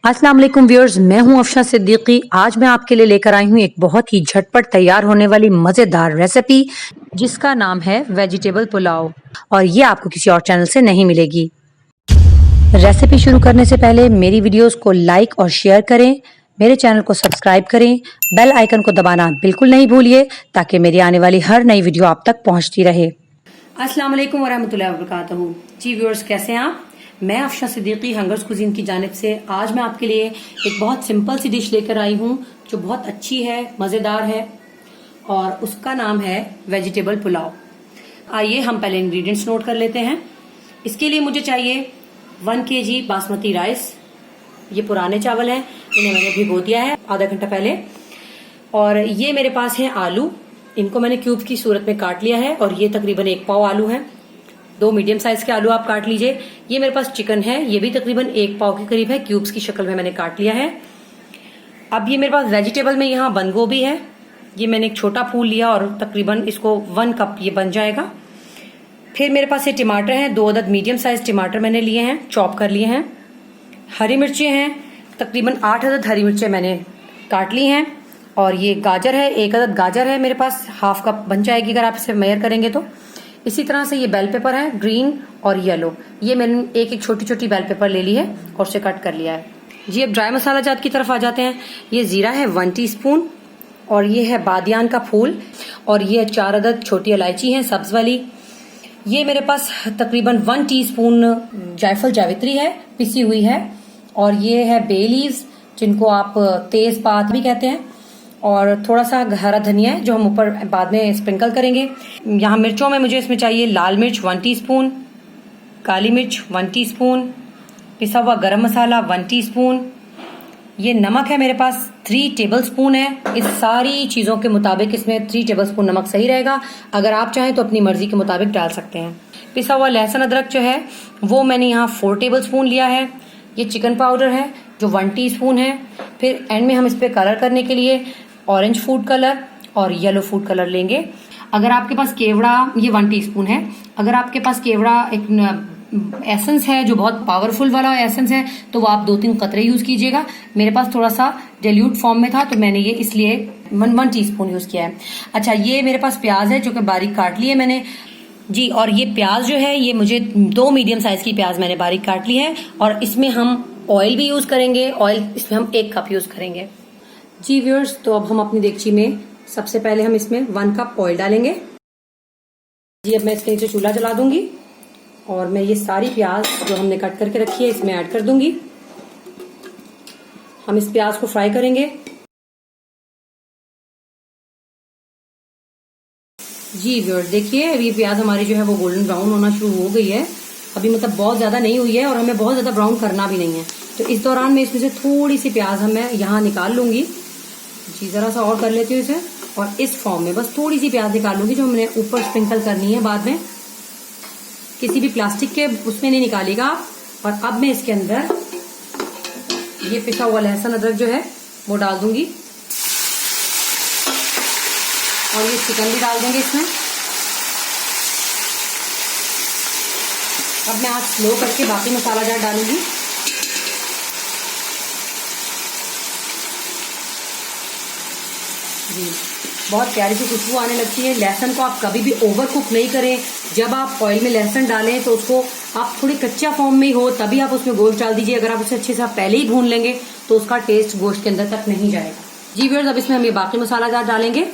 अस्सलाम वालेकुम व्यूअर्स, मैं हूं अफशा सिद्दीकी। आज मैं आपके लिए लेकर आई हूं एक बहुत ही झटपट तैयार होने वाली मज़ेदार रेसिपी जिसका नाम है वेजिटेबल पुलाव, और ये आपको किसी और चैनल से नहीं मिलेगी। रेसिपी शुरू करने से पहले मेरी वीडियोस को लाइक और शेयर करें, मेरे चैनल को सब्सक्राइब करें, बेल आइकन को दबाना बिल्कुल नहीं भूलिए ताकि मेरी आने वाली हर नई वीडियो आप तक पहुंचती रहे। अस्सलाम वालेकुम वरहमतुल्लाहि वबरकातुहू। जी व्यूअर्स, कैसे हैं आप? मैं अफशा सिद्दीकी हंगर्स कुजीन की जानिब से आज मैं आपके लिए एक बहुत सिंपल सी डिश लेकर आई हूँ जो बहुत अच्छी है, मज़ेदार है, और उसका नाम है वेजिटेबल पुलाव। आइए हम पहले इंग्रेडिएंट्स नोट कर लेते हैं। इसके लिए मुझे चाहिए 1 kg बासमती राइस। ये पुराने चावल हैं, इन्हें मैंने भिगो दिया है आधा घंटा पहले। और ये मेरे पास है आलू, इनको मैंने क्यूब की सूरत में काट लिया है, और ये तकरीबन 1 पाव आलू है। 2 मीडियम साइज के आलू आप काट लीजिए। ये मेरे पास चिकन है, ये भी तकरीबन 1 पाव के करीब है, क्यूब्स की शक्ल में मैंने काट लिया है। अब ये मेरे पास वेजिटेबल में यहाँ बंद गोभी है, ये मैंने एक छोटा फूल लिया और तकरीबन इसको 1 कप ये बन जाएगा। फिर मेरे पास ये टमाटर हैं, 2 अदद मीडियम साइज टमाटर मैंने लिए हैं, चॉप कर लिए हैं। हरी मिर्चें हैं, तकरीबन 8 अदद हरी मिर्चें मैंने काट ली हैं। और ये गाजर है, 1 अदद गाजर है मेरे पास, हाफ कप बन जाएगी अगर आप इसे मेयर करेंगे तो। इसी तरह से ये बेल पेपर है, ग्रीन और येलो, ये मैंने एक एक छोटी छोटी बेल पेपर ले ली है और उसे कट कर लिया है। जी अब ड्राई मसाला जात की तरफ आ जाते हैं। ये जीरा है 1 टीस्पून, और ये है बादियान का फूल, और ये 4 अदद छोटी इलायची है सब्ज वाली। ये मेरे पास तकरीबन 1 टीस्पून जायफल जावित्री है, पिसी हुई है। और ये है बे लीव्स, जिनको आप तेज पात भी कहते हैं, और थोड़ा सा हरा धनिया है जो हम ऊपर बाद में स्प्रिंकल करेंगे। यहाँ मिर्चों में मुझे इसमें चाहिए लाल मिर्च 1 टीस्पून, काली मिर्च 1 टीस्पून, पिसा हुआ गरम मसाला 1 टीस्पून। ये नमक है मेरे पास 3 टेबलस्पून है। इस सारी चीज़ों के मुताबिक इसमें 3 टेबलस्पून नमक सही रहेगा, अगर आप चाहें तो अपनी मर्जी के मुताबिक डाल सकते हैं। पिसा हुआ लहसुन अदरक जो है वो मैंने यहाँ 4 टेबलस्पून लिया है। ये चिकन पाउडर है जो 1 टीस्पून है। फिर एंड में हम इस पर कलर करने के लिए ऑरेंज फूड कलर और येलो फूड कलर लेंगे। अगर आपके पास केवड़ा, ये 1 टीस्पून है, अगर आपके पास केवड़ा एक एसेंस है जो बहुत पावरफुल वाला एसेंस है तो वो आप 2-3 कतरे यूज कीजिएगा। मेरे पास थोड़ा सा डाइल्यूट फॉर्म में था तो मैंने ये इसलिए 1 टीस्पून यूज किया है। अच्छा, ये मेरे पास प्याज है जो कि बारीक काट ली है मैंने जी। और ये प्याज जो है ये मुझे 2 मीडियम साइज की प्याज मैंने बारीक काट ली है, और इसमें हम ऑयल भी यूज करेंगे। ऑयल इसमें हम 1 कप यूज करेंगे जी व्यूअर्स। तो अब हम अपनी देगची में सबसे पहले हम इसमें 1 कप ऑयल डालेंगे जी। अब मैं इसके नीचे चूल्हा जला दूंगी और मैं ये सारी प्याज जो हमने कट करके रखी है इसमें ऐड कर दूंगी। हम इस प्याज को फ्राई करेंगे जी व्यूअर्स। देखिए अभी प्याज हमारी जो है वो गोल्डन ब्राउन होना शुरू हो गई है। अभी मतलब बहुत ज्यादा नहीं हुई है और हमें बहुत ज्यादा ब्राउन करना भी नहीं है। तो इस दौरान मैं इसमें से थोड़ी सी प्याज मैं यहाँ निकाल लूंगी जी। जरा सा और कर लेती हूँ इसे, और इस फॉर्म में बस थोड़ी सी प्याज निकाल लूंगी जो हमने ऊपर स्प्रिंकल करनी है बाद में। किसी भी प्लास्टिक के उसमें नहीं निकालेगा आप। और अब मैं इसके अंदर ये पिसा हुआ लहसुन अदरक जो है वो डाल दूंगी, और ये चिकन भी डाल देंगे इसमें। अब मैं आज स्लो करके बाकी मसाला जार डालूंगी जी। बहुत प्यारी सी खुशबू आने लगती है। लहसुन को आप कभी भी ओवर कुक नहीं करें। जब आप ऑयल में लहसुन डालें तो उसको आप थोड़ी कच्चा फॉर्म में ही हो तभी आप उसमें गोश्त डाल दीजिए। अगर आप उसे अच्छे से आप पहले ही भून लेंगे तो उसका टेस्ट गोश्त के अंदर तक नहीं जाएगा जी व्यूअर्स। अब इसमें हम ये बाकी मसाला जार डालेंगे।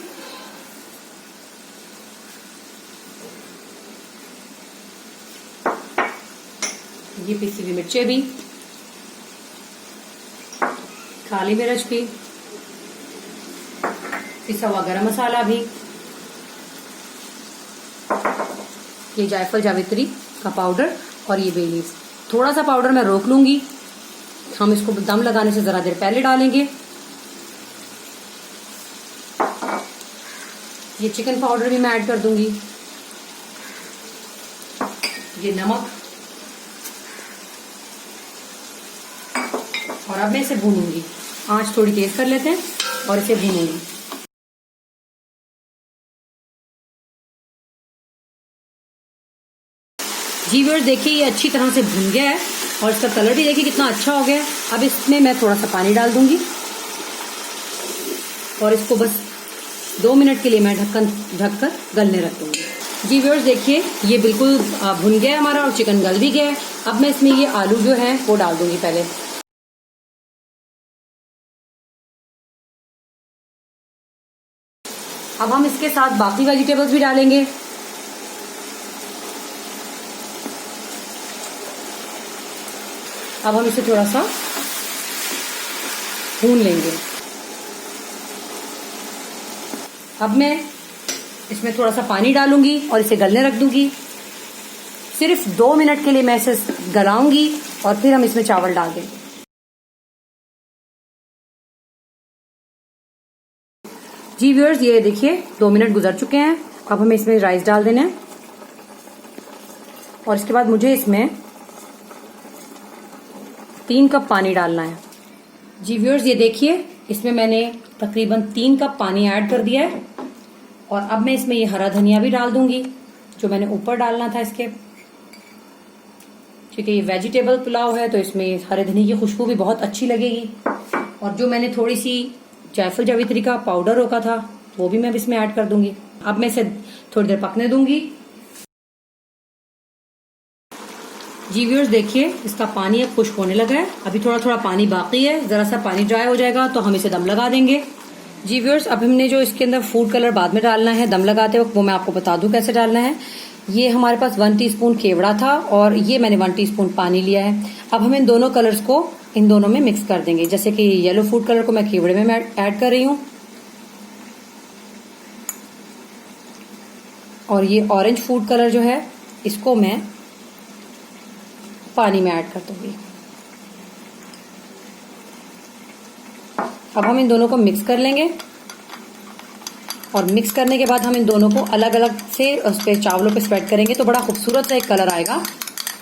ये पिसी हुई मिर्चें भी, काली मिर्च भी, पिसा हुआ गरम मसाला भी, ये जायफल जावित्री का पाउडर, और ये बे लीव्स। थोड़ा सा पाउडर मैं रोक लूंगी, हम इसको दम लगाने से जरा देर पहले डालेंगे। ये चिकन पाउडर भी मैं ऐड कर दूंगी, ये नमक, और अब मैं इसे भूनूंगी। आंच थोड़ी तेज कर लेते हैं और इसे भूनूंगी जी व्यूअर्स। देखिए ये अच्छी तरह से भून गया है और इसका कलर भी देखिए कितना अच्छा हो गया। अब इसमें मैं थोड़ा सा पानी डाल दूंगी और इसको बस 2 मिनट के लिए मैं ढककर गलने रख दूंगी। जी व्यूअर्स देखिए ये बिल्कुल भुन गया हमारा और चिकन गल भी गया है। अब मैं इसमें ये आलू जो है वो डाल दूंगी पहले। अब हम इसके साथ बाकी वेजिटेबल्स भी डालेंगे। अब हम इसे थोड़ा सा भून लेंगे। अब मैं इसमें थोड़ा सा पानी डालूंगी और इसे गलने रख दूंगी। सिर्फ 2 मिनट के लिए मैं इसे गलाऊंगी और फिर हम इसमें चावल डाल देंगे। जी व्यूअर्स ये देखिए 2 मिनट गुजर चुके हैं। अब हमें इसमें राइस डाल देना है और इसके बाद मुझे इसमें 3 कप पानी डालना है। जी व्यूअर्स ये देखिए इसमें मैंने तकरीबन 3 कप पानी ऐड कर दिया है और अब मैं इसमें ये हरा धनिया भी डाल दूंगी जो मैंने ऊपर डालना था इसके। ठीक है, ये वेजिटेबल पुलाव है तो इसमें हरे धनिया की खुशबू भी बहुत अच्छी लगेगी। और जो मैंने थोड़ी सी जायफल जावित्री का पाउडर रोका था वो भी मैं इसमें ऐड कर दूंगी। अब मैं इसे थोड़ी देर पकने दूंगी। जी व्यूअर्स देखिए इसका पानी अब खुश्क होने लगा है। अभी थोड़ा थोड़ा पानी बाकी है, जरा सा पानी ड्राई हो जाएगा तो हम इसे दम लगा देंगे। जी व्यूअर्स अब हमने जो इसके अंदर फूड कलर बाद में डालना है दम लगाते वक्त, वो मैं आपको बता दूं कैसे डालना है। ये हमारे पास 1 टीस्पून केवड़ा था और ये मैंने 1 टीस्पून पानी लिया है। अब हम इन दोनों कलर्स को इन दोनों में मिक्स कर देंगे। जैसे कि येलो फूड कलर को मैं केवड़े में ऐड कर रही हूँ और ये ऑरेंज फूड कलर जो है इसको मैं पानी में ऐड कर दूंगी। अब हम इन दोनों को मिक्स कर लेंगे और मिक्स करने के बाद हम इन दोनों को अलग अलग से उस पर चावलों पे स्प्रेड करेंगे तो बड़ा खूबसूरत सा एक कलर आएगा।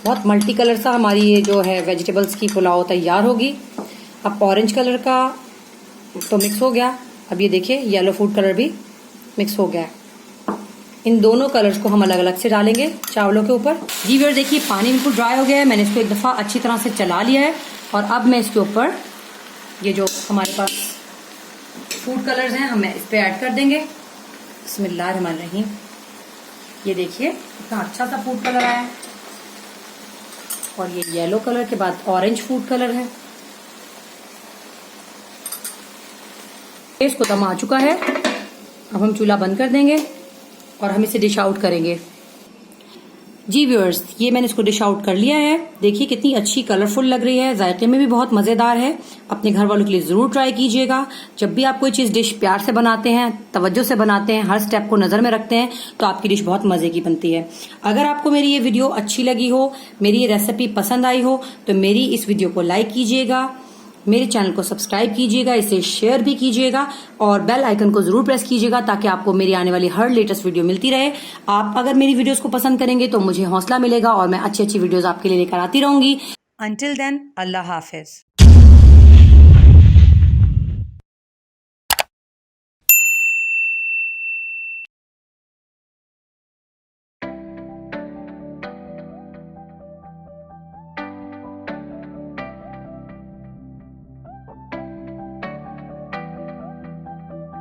बहुत मल्टी कलर सा हमारी ये जो है वेजिटेबल्स की पुलाव तैयार होगी। अब ऑरेंज कलर का तो मिक्स हो गया। अब ये देखिए येलो फूड कलर भी मिक्स हो गया है। इन दोनों कलर्स को हम अलग अलग से डालेंगे चावलों के ऊपर। जी व्यूअर्स देखिए पानी बिल्कुल ड्राई हो गया है। मैंने इसको एक दफ़ा अच्छी तरह से चला लिया है और अब मैं इसके ऊपर ये जो हमारे पास फूड कलर्स हैं हम इस पर ऐड कर देंगे। बिस्मिल्लाहिर्रहमानिर्रहीम। ये देखिए कितना अच्छा सा फूड कलर आया है और ये येलो कलर के बाद ऑरेंज फूड कलर है। इसको दम आ चुका है। अब हम चूल्हा बंद कर देंगे और हम इसे डिश आउट करेंगे। जी व्यूअर्स ये मैंने इसको डिश आउट कर लिया है। देखिए कितनी अच्छी कलरफुल लग रही है, जायके में भी बहुत मजेदार है। अपने घर वालों के लिए जरूर ट्राई कीजिएगा। जब भी आप कोई चीज डिश प्यार से बनाते हैं, तवज्जो से बनाते हैं, हर स्टेप को नजर में रखते हैं तो आपकी डिश बहुत मजे की बनती है। अगर आपको मेरी ये वीडियो अच्छी लगी हो, मेरी ये रेसिपी पसंद आई हो तो मेरी इस वीडियो को लाइक कीजिएगा, मेरे चैनल को सब्सक्राइब कीजिएगा, इसे शेयर भी कीजिएगा और बेल आइकन को जरूर प्रेस कीजिएगा ताकि आपको मेरी आने वाली हर लेटेस्ट वीडियो मिलती रहे। आप अगर मेरी वीडियोस को पसंद करेंगे तो मुझे हौसला मिलेगा और मैं अच्छी अच्छी वीडियोस आपके लिए लेकर आती रहूंगी। अंटिल देन अल्लाह हाफिज।